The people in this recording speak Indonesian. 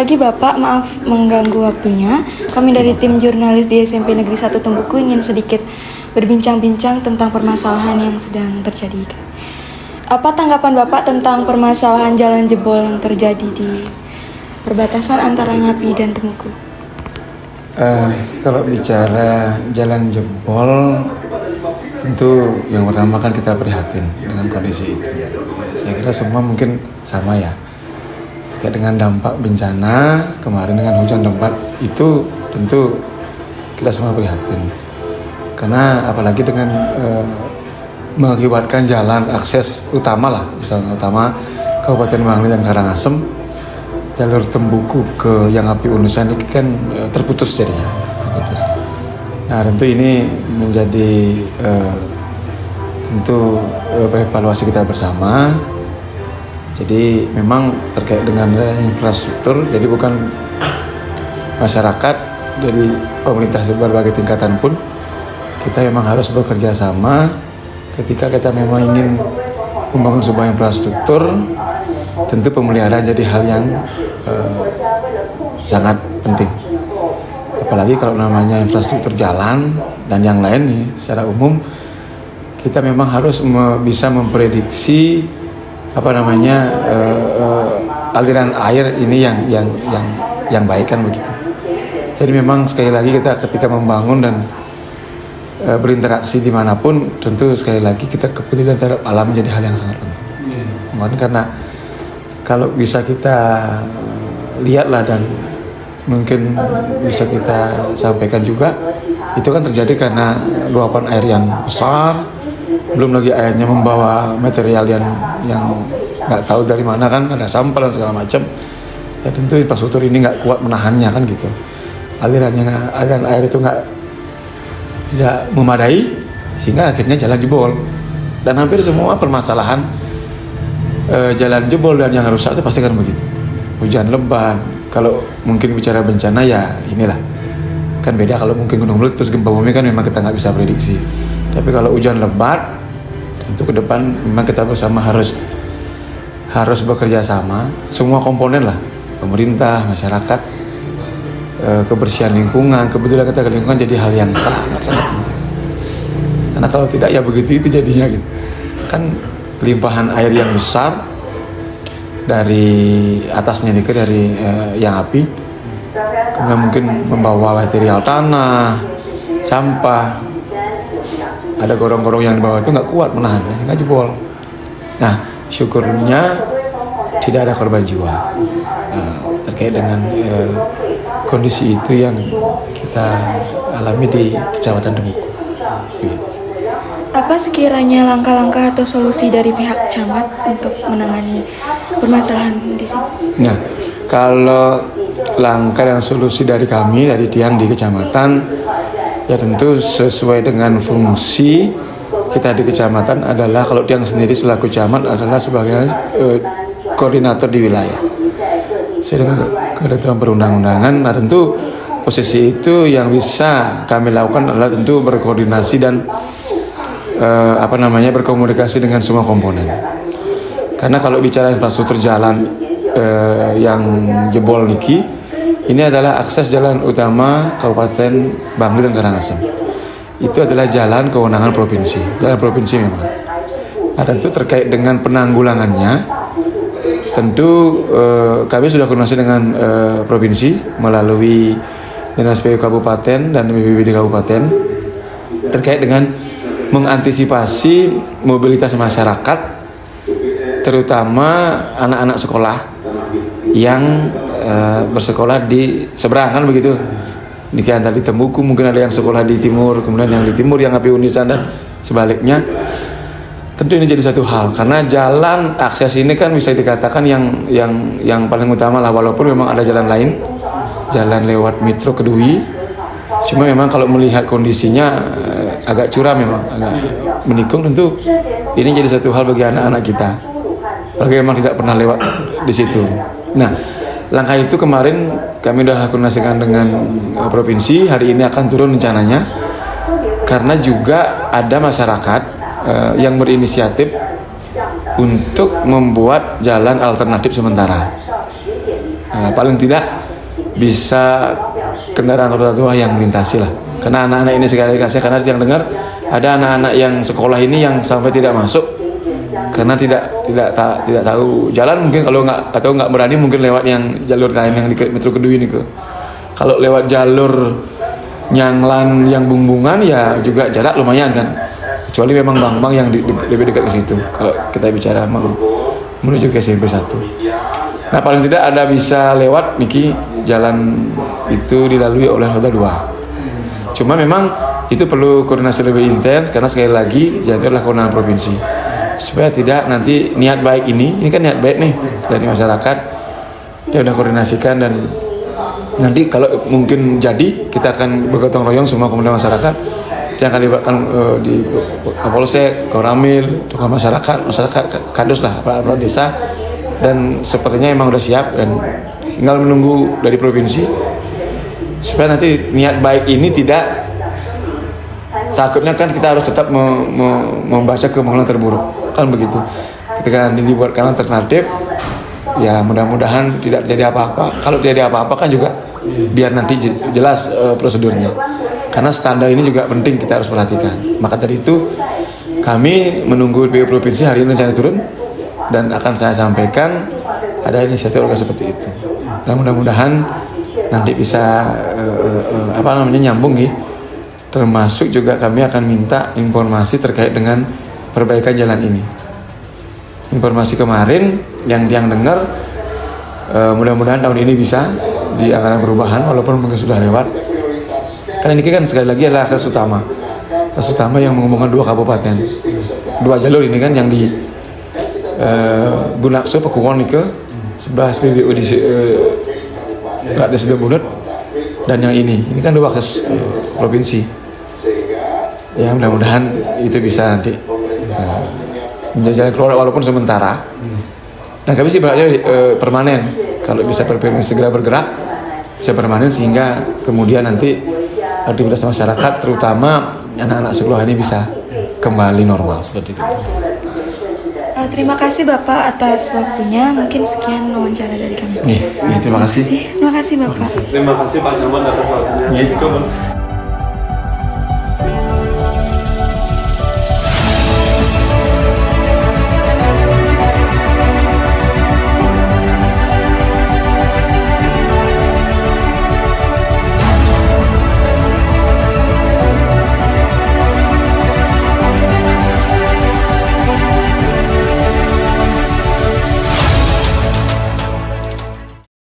pagi Bapak, maaf mengganggu waktunya. Kami dari tim jurnalis di SMP Negeri 1 Tembuku ingin sedikit berbincang-bincang tentang permasalahan yang sedang terjadi. Apa tanggapan Bapak tentang permasalahan jalan jebol yang terjadi di perbatasan antara Ngapi dan Temuku? Kalau bicara jalan jebol, tentu yang pertama kan kita prihatin dengan kondisi itu. Saya kira semua mungkin sama ya. Kayak dengan dampak bencana kemarin dengan hujan lebat itu tentu kita semua prihatin. Karena apalagi dengan mengakibatkan jalan akses utama lah, misalnya utama Kabupaten Bangli dan Karangasem, jalur Tembuku ke yang Api Unusan ini kan terputus jadinya. Terputus. Nah tentu ini menjadi tentu evaluasi kita bersama. Jadi memang terkait dengan infrastruktur, jadi bukan masyarakat dari pemerintah berbagai tingkatan pun kita memang harus bekerja sama ketika kita memang ingin membangun sebuah infrastruktur. Tentu pemeliharaan jadi hal yang sangat penting. Apalagi kalau namanya infrastruktur jalan dan yang lain nih, secara umum kita memang harus bisa memprediksi aliran air ini yang baik kan begitu. Jadi memang sekali lagi kita ketika membangun dan berinteraksi dimanapun, tentu sekali lagi kita kepedulian terhadap alam menjadi hal yang sangat penting. Kemudian karena kalau bisa kita lihatlah dan mungkin bisa kita sampaikan juga, itu kan terjadi karena luapan air yang besar, belum lagi airnya membawa material yang nggak tahu dari mana kan, ada sampah dan segala macam. Ya tentu infrastruktur ini nggak kuat menahannya kan gitu. Aliran air itu tidak memadai sehingga akhirnya jalan jebol. Dan hampir semua permasalahan jalan jebol dan yang rusak itu pasti kan begitu. Hujan lebat, kalau mungkin bicara bencana ya inilah. Kan beda kalau mungkin gunung meletus, gempa bumi kan memang kita nggak bisa prediksi. Tapi kalau hujan lebat, tentu ke depan memang kita bersama harus bekerja sama, semua komponen lah, pemerintah, masyarakat, kebersihan lingkungan, kebetulan kita ke lingkungan jadi hal yang sangat penting. Karena kalau tidak ya begitu itu jadinya gitu. Kan limpahan air yang besar dari atasnya nih dari yang api, kemudian mungkin membawa material tanah, sampah. Ada gorong-gorong yang di bawah itu nggak kuat menahan, nggak jebol. Nah, syukurnya tidak ada korban jiwa terkait dengan kondisi itu yang kita alami di Kecamatan Temuku. Apa sekiranya langkah-langkah atau solusi dari pihak camat untuk menangani permasalahan di sini? Nah, kalau langkah dan solusi dari kami, dari tiang di kecamatan, ya tentu sesuai dengan fungsi kita di kecamatan adalah, kalau tiang sendiri selaku camat adalah sebagai koordinator di wilayah. Sedangkan ketentuan perundang-undangan, nah tentu posisi itu yang bisa kami lakukan adalah tentu berkoordinasi dan berkomunikasi dengan semua komponen. Karena kalau bicara infrastruktur jalan yang jebol niki, ini adalah akses jalan utama Kabupaten Bangli dan Karangasem. Itu adalah jalan kewenangan provinsi, jalan provinsi memang. Nah, tentu terkait dengan penanggulangannya, tentu kami sudah koordinasi dengan provinsi melalui Dinas PU Kabupaten dan BPBD Kabupaten terkait dengan mengantisipasi mobilitas masyarakat, terutama anak-anak sekolah yang bersekolah di seberang kan begitu. Demikian tadi Tembuku, mungkin ada yang sekolah di timur, kemudian yang di timur yang Api Unisan dan sebaliknya. Tentu ini jadi satu hal karena jalan akses ini kan bisa dikatakan yang paling utama lah, walaupun memang ada jalan lain, jalan lewat Mitro Kedui. Cuma memang kalau melihat kondisinya agak curam, memang agak menikung. Tentu ini jadi satu hal bagi anak-anak kita, apalagi memang tidak pernah lewat di situ. Nah, langkah itu kemarin kami sudah koordinasikan dengan provinsi, hari ini akan turun rencananya, karena juga ada masyarakat yang berinisiatif untuk membuat jalan alternatif sementara. Paling tidak bisa kendaraan roda 2 yang melintasi lah. Karena anak-anak ini sekali kasih, karena yang dengar ada anak-anak yang sekolah ini yang sampai tidak masuk karena tidak tahu jalan, mungkin kalau nggak berani mungkin lewat yang jalur lain yang di Metro Kedui ini ke. Kalau lewat jalur Nyanglan yang Bungbungan ya juga jarak lumayan kan. Kecuali memang Bang yang lebih dekat ke situ. Kalau kita bicara menuju ke SMP 1. Nah paling tidak ada bisa lewat Miki jalan itu dilalui oleh roda 2. Cuma memang itu perlu koordinasi lebih intens karena sekali lagi jalan itu adalah kewenangan provinsi. Supaya tidak nanti niat baik ini kan niat baik nih dari masyarakat, dia udah koordinasikan dan nanti kalau mungkin jadi kita akan bergotong royong semua komunitas masyarakat yang akan dilibatkan di Kapolsek, Koramil, tokoh masyarakat kadus lah, para desa, dan sepertinya emang udah siap dan tinggal menunggu dari provinsi supaya nanti niat baik ini tidak, takutnya kan kita harus tetap membaca kemungkinan terburuk kan begitu. Ketika nanti dibuatkan alternatif ya mudah-mudahan tidak terjadi apa-apa. Kalau terjadi apa-apa kan juga biar nanti jelas prosedurnya. Karena standar ini juga penting kita harus perhatikan. Maka dari itu kami menunggu PU Provinsi hari ini saya turun dan akan saya sampaikan ada inisiatif oleh seperti itu. Dan mudah-mudahan nanti bisa nyambung ya. Termasuk juga kami akan minta informasi terkait dengan perbaikan jalan ini. Informasi kemarin yang dengar mudah-mudahan tahun ini bisa di anggaran perubahan walaupun mungkin sudah lewat. Karena ini kan sekali lagi adalah akses utama yang menghubungkan 2 kabupaten, 2 jalur ini kan yang di Gunakso Pekuwon ke sebelah SPBU di Rakyat Sidobulut dan yang ini kan 2 akses provinsi. Ya mudah-mudahan itu bisa nanti menjadi jalan keluar walaupun sementara. Dan kami sih berharap permanen. Kalau bisa segera bergerak bisa permanen sehingga kemudian nanti aktivitas masyarakat terutama anak-anak sekolah ini bisa kembali normal seperti itu. Terima kasih Bapak atas waktunya. Mungkin sekian wawancara dari kami. Terima kasih. Terima kasih Bapak. Terima kasih Pak Nyaman atas waktunya.